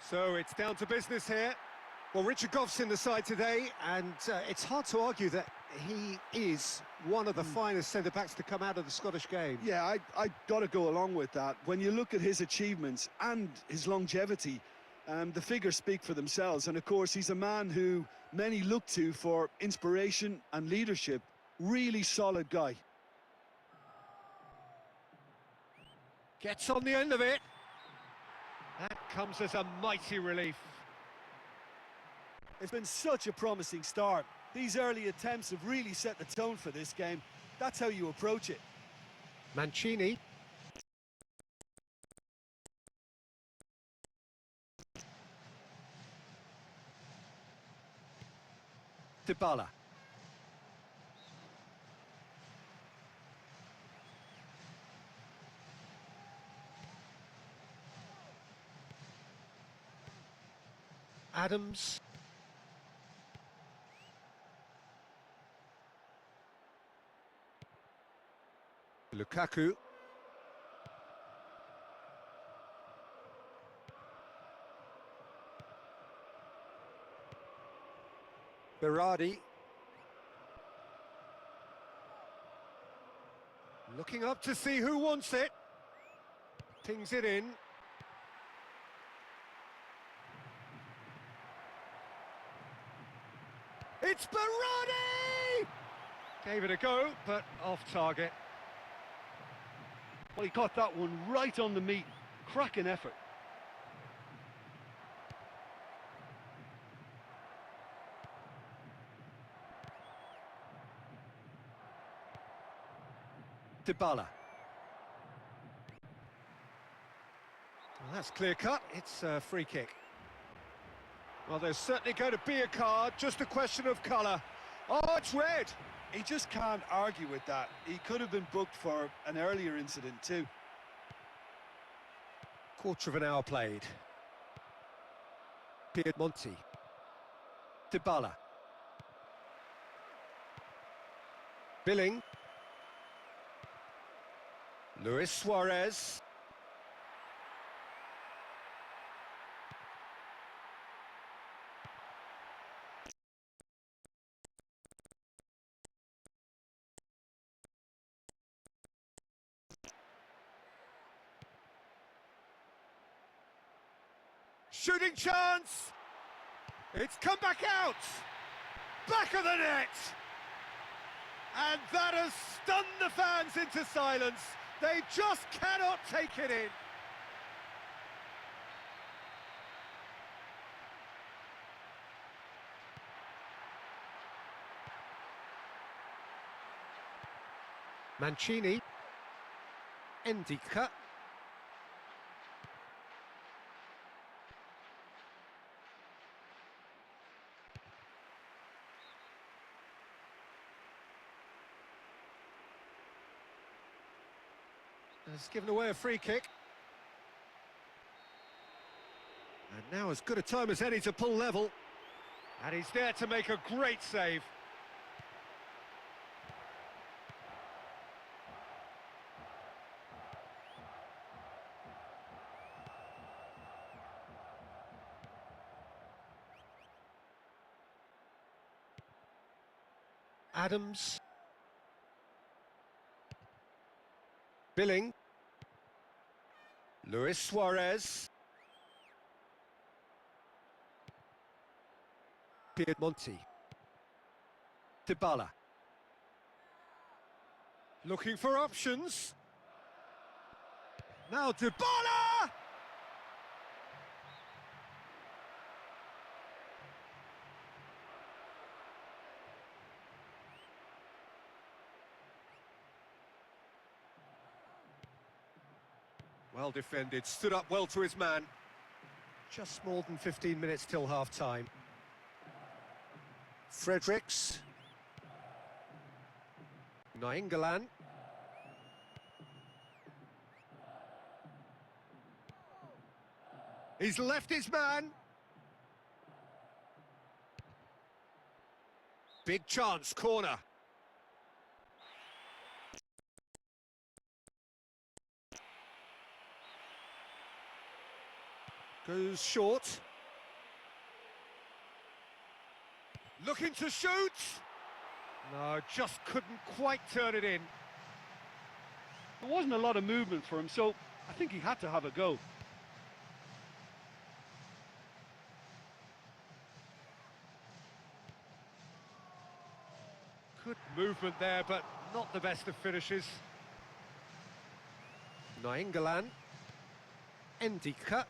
So it's down to business here. Well, Richard Goff's in the side today, and it's hard to argue that he is one of the finest centre-backs to come out of the Scottish game. Yeah, I got to go along with that. When you look at his achievements and his longevity, the figures speak for themselves. And, of course, he's a man who many look to for inspiration and leadership. Really solid guy. Gets on the end of it. That comes as a mighty relief. It's been such a promising start. These early attempts have really set the tone for this game. That's how you approach it. Mancini. Dybala. Adams. Lukaku. Berardi. Looking up to see who wants it. Pings it in. It's Berardi! Gave it a go, but off target. Well, he got that one right on the meat. Cracking effort. Dybala. Well, that's clear cut. It's a free kick. Well, there's certainly going to be a card, just a question of colour. Oh, it's red! He just can't argue with that. He could have been booked for an earlier incident too. Quarter of an hour played. Piedmonti. Dybala. Billing. Luis Suarez. Shooting chance! It's come back out! Back of the net! And that has stunned the fans into silence. They just cannot take it in. Mancini. Endika. Has given away a free kick. And now as good a time as any to pull level. And he's there to make a great save. Adams. Billing. Luis Suarez. Piedmonti. Dybala. Looking for options. Now Dybala! Well defended, stood up well to his man. Just more than 15 minutes till half-time. Fredericks. Nainggolan. He's left his man. Big chance, corner. Goes short. Looking to shoot. No, just couldn't quite turn it in. There wasn't a lot of movement for him, so I think he had to have a go. Good movement there, but not the best of finishes. Nainggolan. Ndika.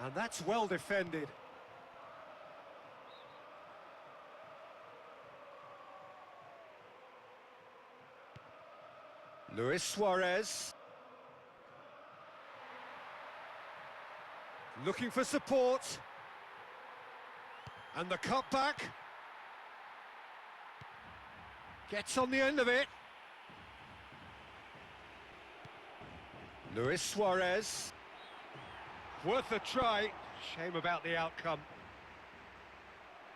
And that's well defended. Luis Suarez. Looking for support. And the cutback. Gets on the end of it. Luis Suarez. Worth a try. Shame about the outcome.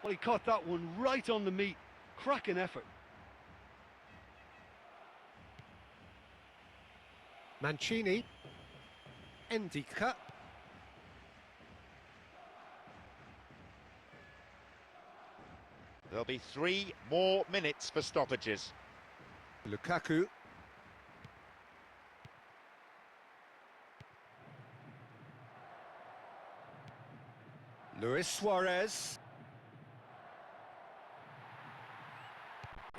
Well, he caught that one right on the meat. Cracking effort. Mancini. Ndika. There'll be 3 more minutes for stoppages. Lukaku. Luis Suarez.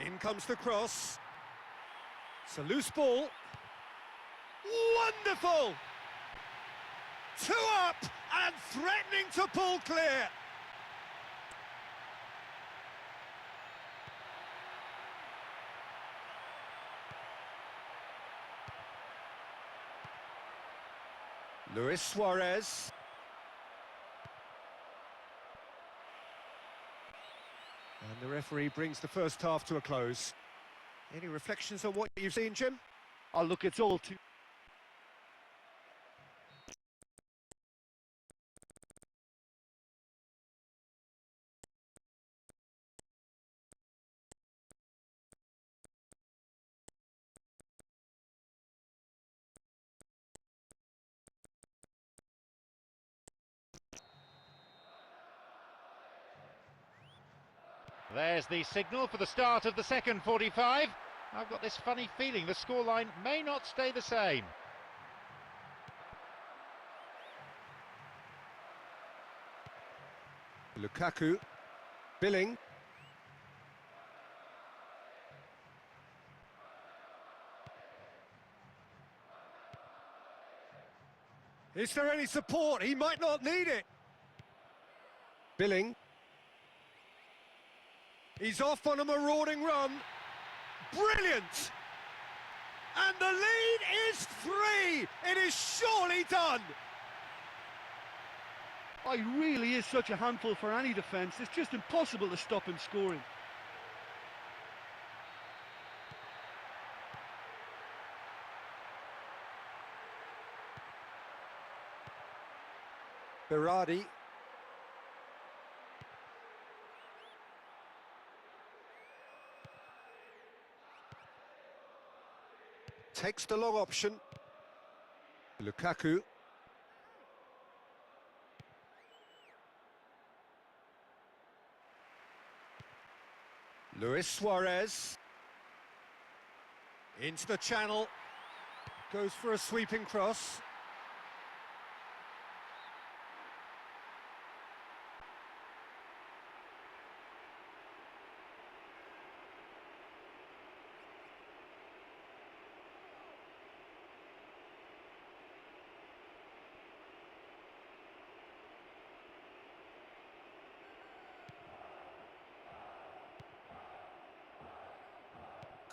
In comes the cross. It's a loose ball. Wonderful! 2 up and threatening to pull clear. Luis Suarez. And the referee brings the first half to a close. Any reflections on what you've seen, Jim? Oh, look, it's all too... There's the signal for the start of the second 45. I've got this funny feeling the scoreline may not stay the same. Lukaku. Billing. Is there any support? He might not need it. Billing. He's off on a marauding run. Brilliant! And the lead is 3! It is surely done! Oh, he really is such a handful for any defence. It's just impossible to stop him scoring. Berardi. Takes the long option. Lukaku. Luis Suarez. Into the channel. Goes for a sweeping cross.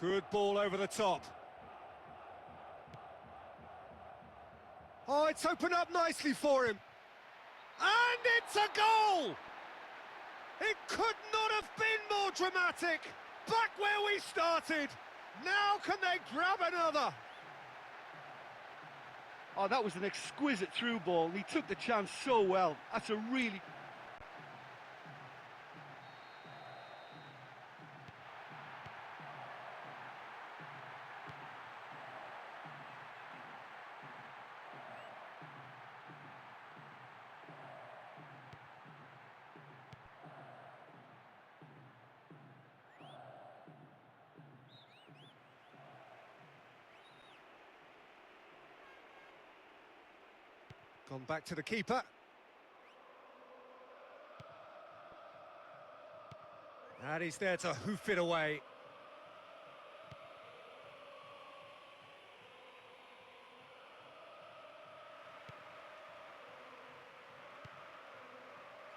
Good ball over the top. Oh, it's opened up nicely for him. And it's a goal! It could not have been more dramatic. Back where we started. Now can they grab another? Oh, that was an exquisite through ball. He took the chance so well. That's a really... Gone back to the keeper. And he's there to hoof it away.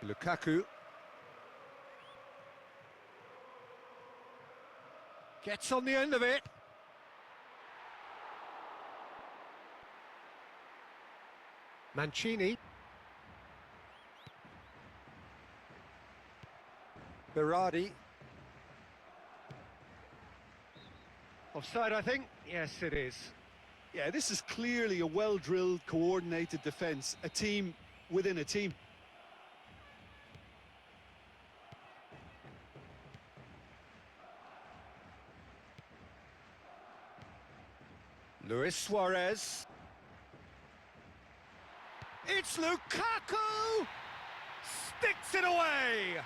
Lukaku. Gets on the end of it. Mancini. Berardi. Offside, I think. Yes, it is. Yeah, this is clearly a well-drilled, coordinated defence, a team within a team. Luis Suarez. It's Lukaku! Sticks it away!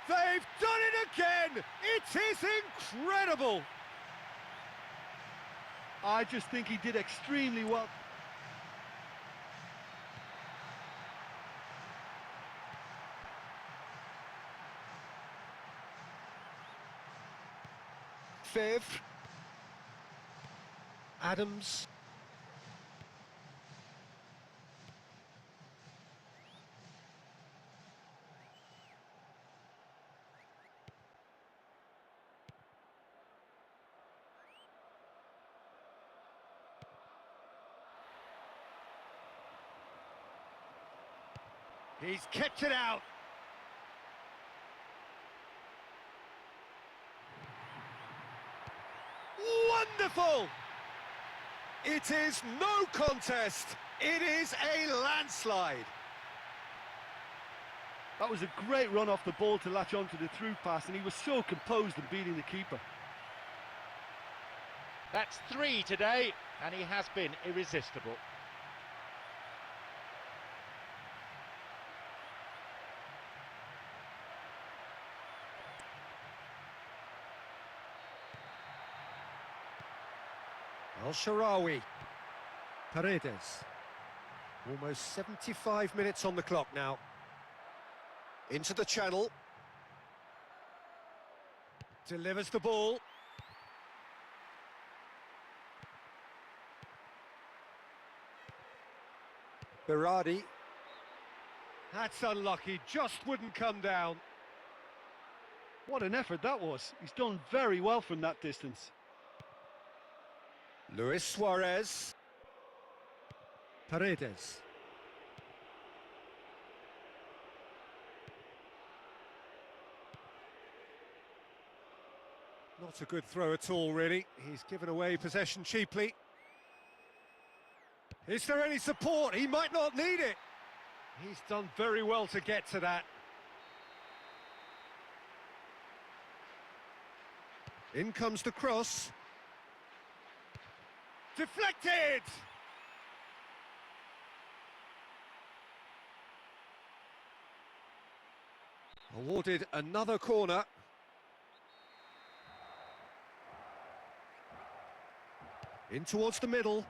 They've done it again! It is incredible! I just think he did extremely well. Favre. Adams. He's kept it out. Wonderful! It is no contest. It is a landslide. That was a great run off the ball to latch onto the through pass, and he was so composed in beating the keeper. That's 3 today, and he has been irresistible. Al-Sharawi. Paredes. Almost 75 minutes on the clock now. Into the channel. Delivers the ball. Berardi. That's unlucky, just wouldn't come down. What an effort that was. He's done very well from that distance. Luis Suarez. Paredes. Not a good throw at all, really. He's given away possession cheaply. Is there any support? He might not need it. He's done very well to get to that. In comes the cross. Deflected! Awarded another corner. In towards the middle.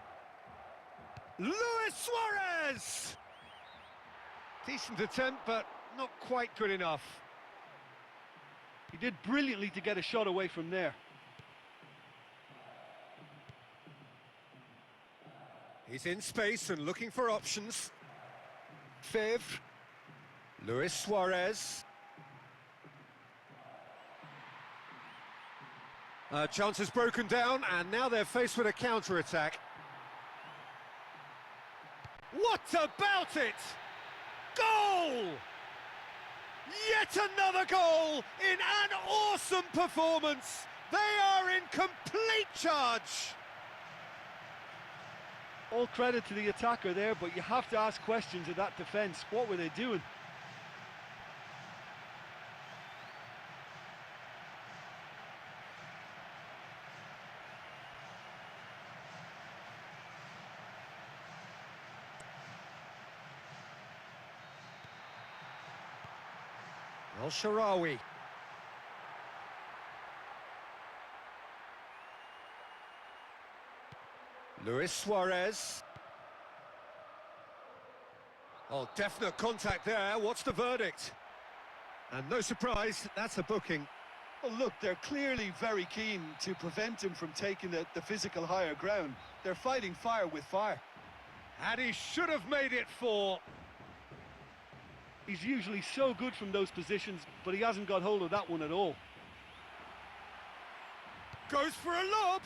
Luis Suarez! Decent attempt, but not quite good enough. He did brilliantly to get a shot away from there. He's in space and looking for options. Favre. Luis Suarez. Chance has broken down, and now they're faced with a counter-attack. What about it? Goal! Yet another goal in an awesome performance. They are in complete charge. All credit to the attacker there, but you have to ask questions of that defence. What were they doing? Al-Sharawi. Luis Suarez. Oh, definite contact there. What's the verdict? And no surprise, that's a booking. Well, look, they're clearly very keen to prevent him from taking the physical higher ground. They're fighting fire with fire. And he should have made it 4. He's usually so good from those positions, but he hasn't got hold of that one at all. Goes for a lob.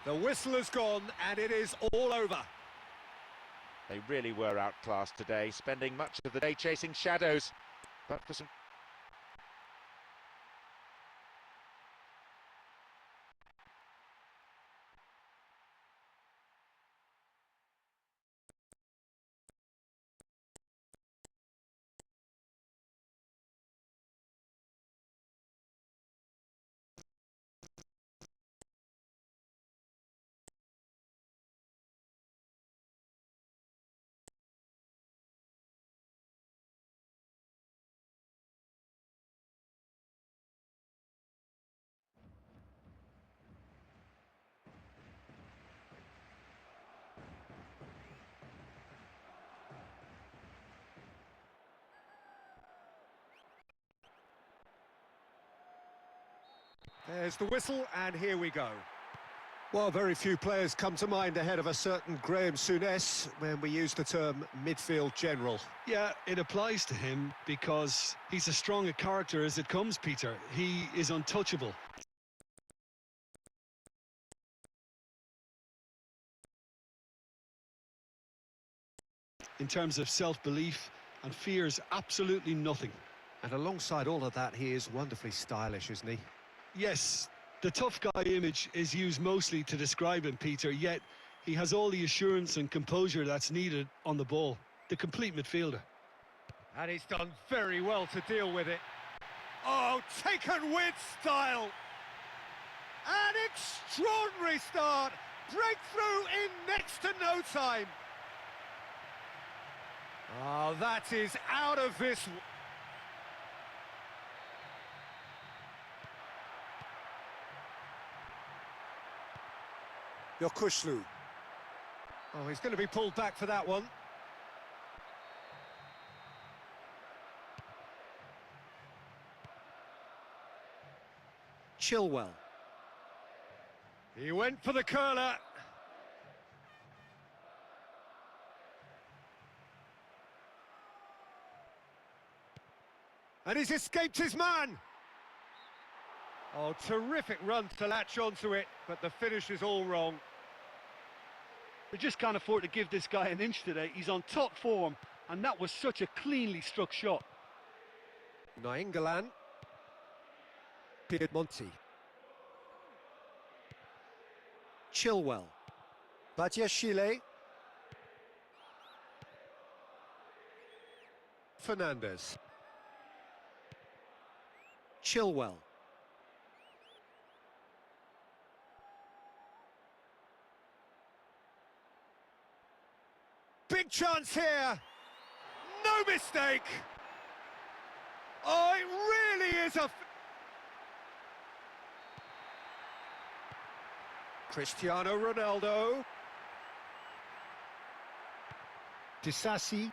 The whistle has gone, and it is all over. They really were outclassed today, spending much of the day chasing shadows. But for some... There's the whistle, and here we go. Well, very few players come to mind ahead of a certain Graham Souness when we use the term midfield general. Yeah, it applies to him because he's as strong a character as it comes, Peter. He is untouchable. In terms of self-belief, and fears absolutely nothing. And alongside all of that, he is wonderfully stylish, isn't he? Yes, the tough guy image is used mostly to describe him, Peter, yet he has all the assurance and composure that's needed on the ball. The complete midfielder. And he's done very well to deal with it. Oh, taken with style. An extraordinary start. Breakthrough in next to no time. Oh, that is out of this... Yokushlu. Oh, he's going to be pulled back for that one. Chilwell. He went for the curler. And he's escaped his man. Oh, terrific run to latch onto it, but the finish is all wrong. We just can't afford to give this guy an inch today. He's on top form, and that was such a cleanly struck shot. Nainggolan. Piedmonti. Chilwell. Badiashile. Fernandes. Chilwell. Big chance here. No mistake. Oh, it really is a... Cristiano Ronaldo. Disasi.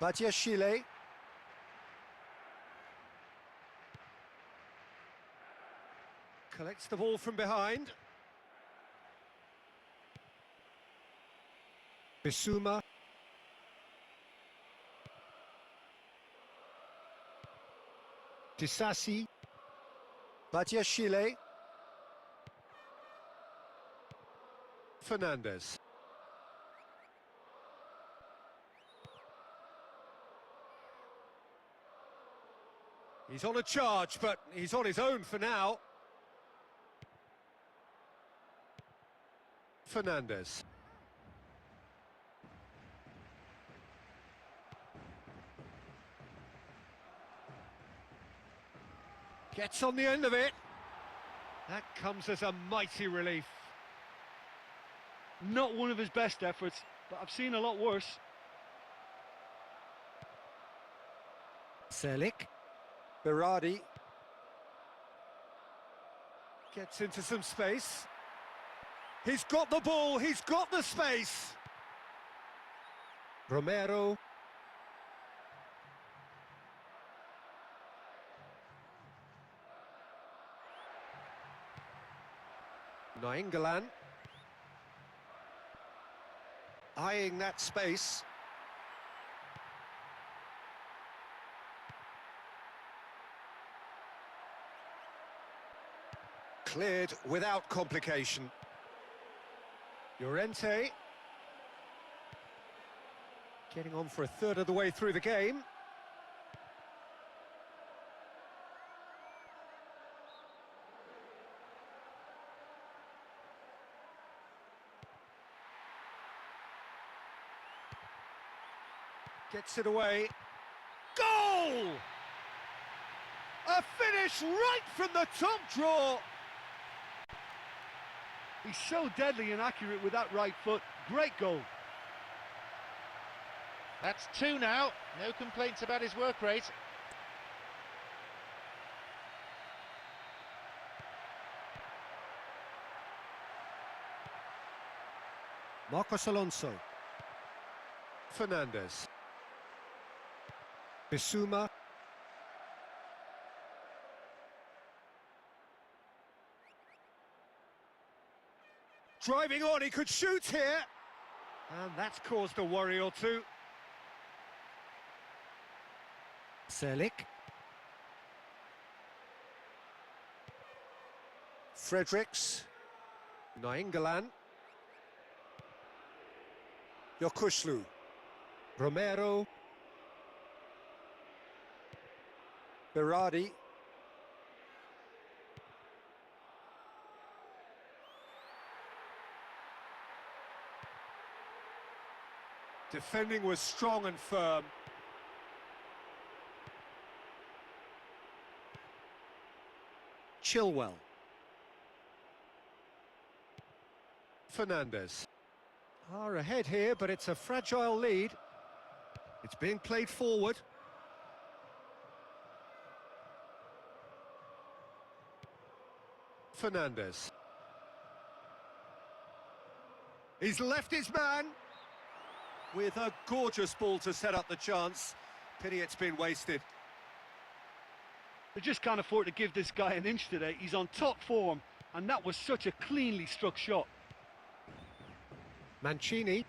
Badiashile. Collects the ball from behind. Bissouma. Disasi. Badiashile. Fernandes. He's on a charge, but he's on his own for now. Fernandes. Gets on the end of it. That comes as a mighty relief. Not one of his best efforts, but I've seen a lot worse. Selik. Berardi. Gets into some space. He's got the ball, he's got the space. Romero. Nainggolan. Eyeing that space. Cleared without complication. Llorente. Getting on for a third of the way through the game. Gets it away. Goal! A finish right from the top draw. He's so deadly and accurate with that right foot. Great goal. That's 2 now. No complaints about his work rate. Marcos Alonso. Fernandez. Bissouma. Driving on, he could shoot here. And that's caused a worry or two. Selik. Fredericks. Nainggolan. Yokushlu. Romero. Berardi. Defending was strong and firm. Chilwell. Fernandez. Are ahead here, but it's a fragile lead. It's being played forward. Fernandez. He's left his man with a gorgeous ball to set up the chance. Pity it's been wasted. They just can't afford to give this guy an inch today. He's on top form, and that was such a cleanly struck shot. Mancini.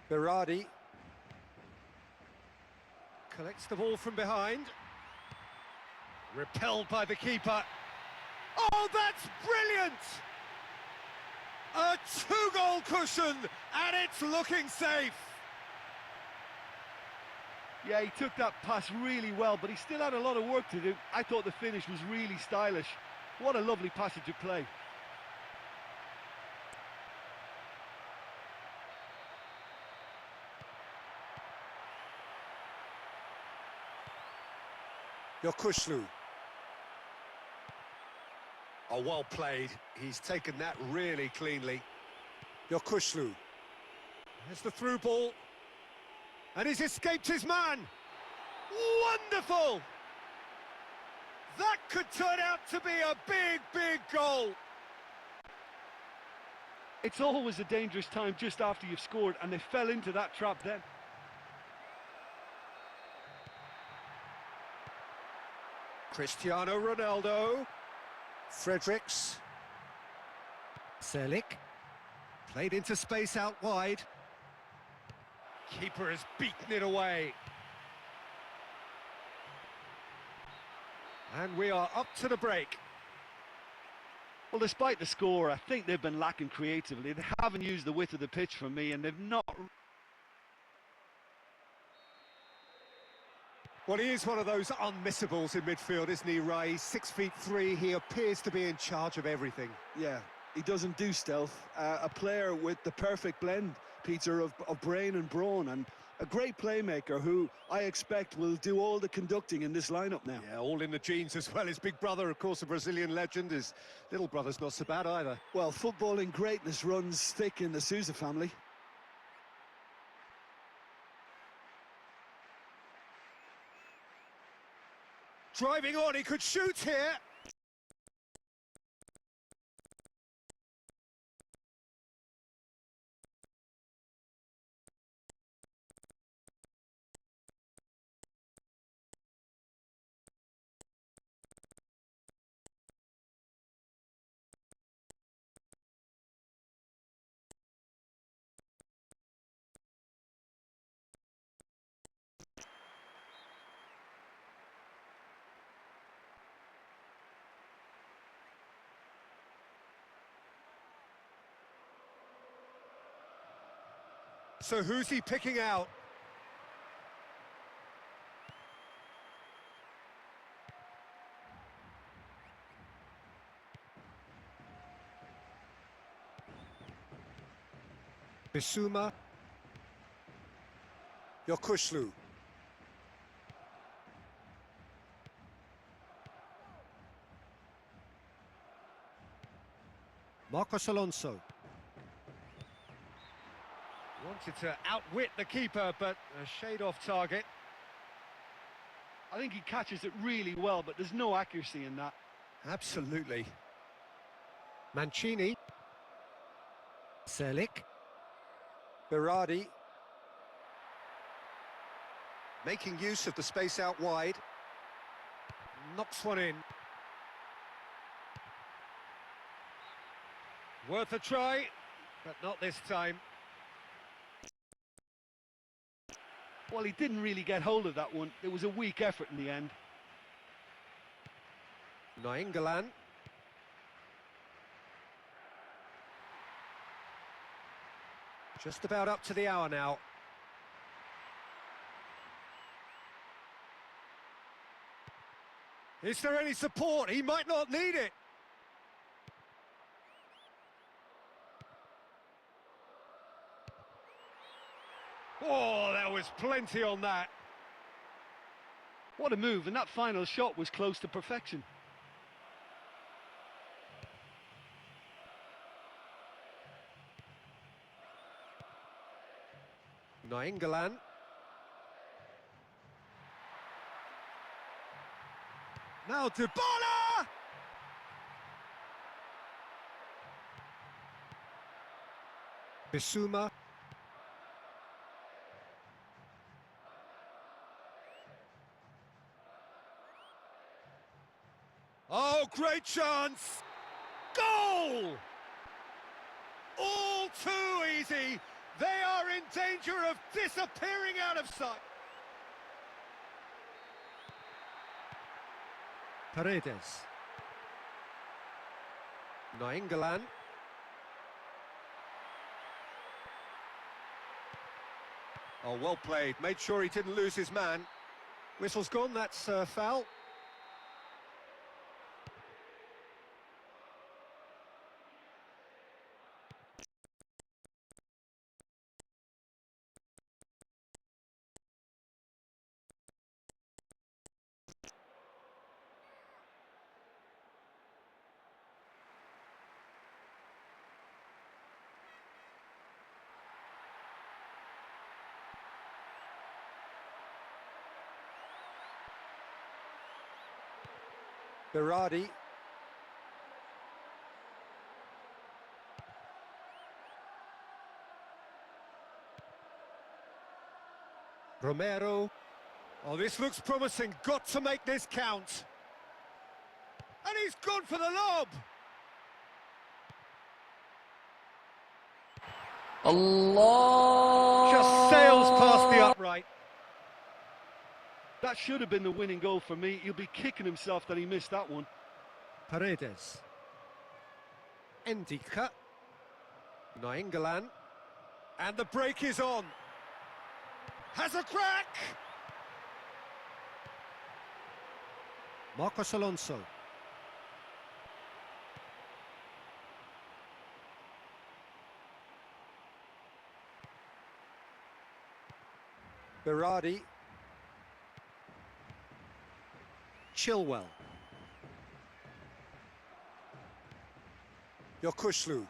Berardi. Collects the ball from behind. Repelled by the keeper. Oh, that's brilliant! A 2-goal cushion, and it's looking safe. Yeah, he took that pass really well, but he still had a lot of work to do. I thought the finish was really stylish. What a lovely passage of play. Yokushlu. Oh, well played. He's taken that really cleanly. Yokushlu. There's the through ball. And he's escaped his man. Wonderful! That could turn out to be a big, big goal. It's always a dangerous time just after you've scored, and they fell into that trap then. Cristiano Ronaldo. Fredericks. Selik. Played into space out wide. Keeper has beaten it away. And we are up to the break. Well, despite the score, I think they've been lacking creatively. They haven't used the width of the pitch for me, and they've not... Well, he is one of those unmissables in midfield, isn't he, Ray? 6'3", he appears to be in charge of everything. Yeah, he doesn't do stealth. A player with the perfect blend, Peter, of brain and brawn, and a great playmaker who I expect will do all the conducting in this lineup now. Yeah, all in the genes as well. His big brother, of course, a Brazilian legend. His little brother's not so bad either. Well, footballing greatness runs thick in the Sousa family. Driving on, he could shoot here. So who's he picking out? Bissouma. Yokushlu. Marcos Alonso. Wanted to outwit the keeper, but a shade off target. I think he catches it really well, but there's no accuracy in that. Absolutely. Mancini. Selic. Berardi. Making use of the space out wide. Knocks one in. Worth a try, but not this time. Well, he didn't really get hold of that one. It was a weak effort in the end. Nainggolan. Just about up to the hour now. Is there any support? He might not need it. Oh, there was plenty on that. What a move, and that final shot was close to perfection. Nainggolan. Now Dybala! Bissouma. Oh, great chance! Goal! All too easy. They are in danger of disappearing out of sight. Paredes. Nainggolan. Oh, well played. Made sure he didn't lose his man. Whistle's gone, that's foul. Berardi. Romero. Oh, this looks promising. Got to make this count. And he's gone for the lob. Allah! Just sails past the upright. That should have been the winning goal for me. He'll be kicking himself that he missed that one. Paredes. Endika. Nainggolan. And the break is on. Has a crack! Marcos Alonso. Berardi. Chilwell. Yokushlu.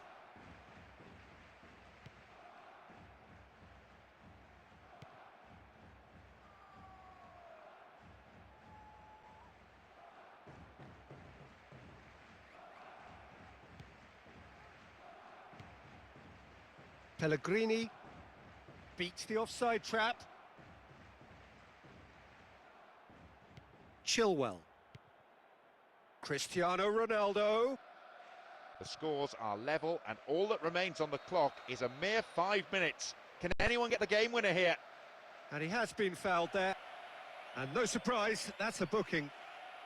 Pellegrini beats the offside trap. Chilwell. Cristiano Ronaldo. The scores are level, and all that remains on the clock is a mere 5 minutes. Can anyone get the game winner here? And he has been fouled there. And no surprise, that's a booking.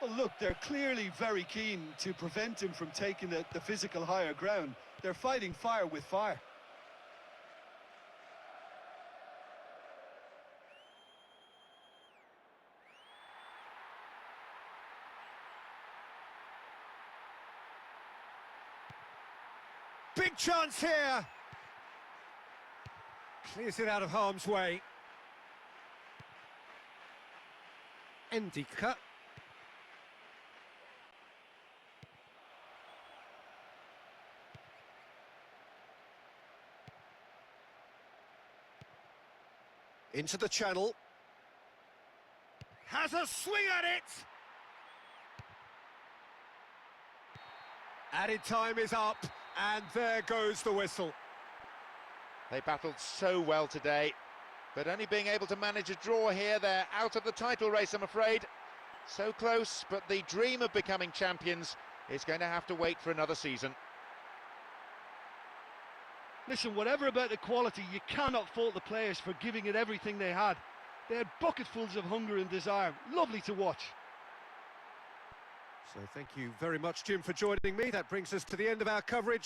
Well, look, they're clearly very keen to prevent him from taking the physical higher ground. They're fighting fire with fire. chance here. Clears it out of harm's way. Endika. Into the channel. Has a swing at it. Added time is up, and there goes the whistle. They battled so well today, but only being able to manage a draw here, they're out of the title race, I'm afraid. So close, but the dream of becoming champions is going to have to wait for another season. Listen, whatever about the quality, you cannot fault the players for giving it everything they had. They had bucketfuls of hunger and desire. Lovely to watch. So thank you very much, Jim, for joining me. That brings us to the end of our coverage.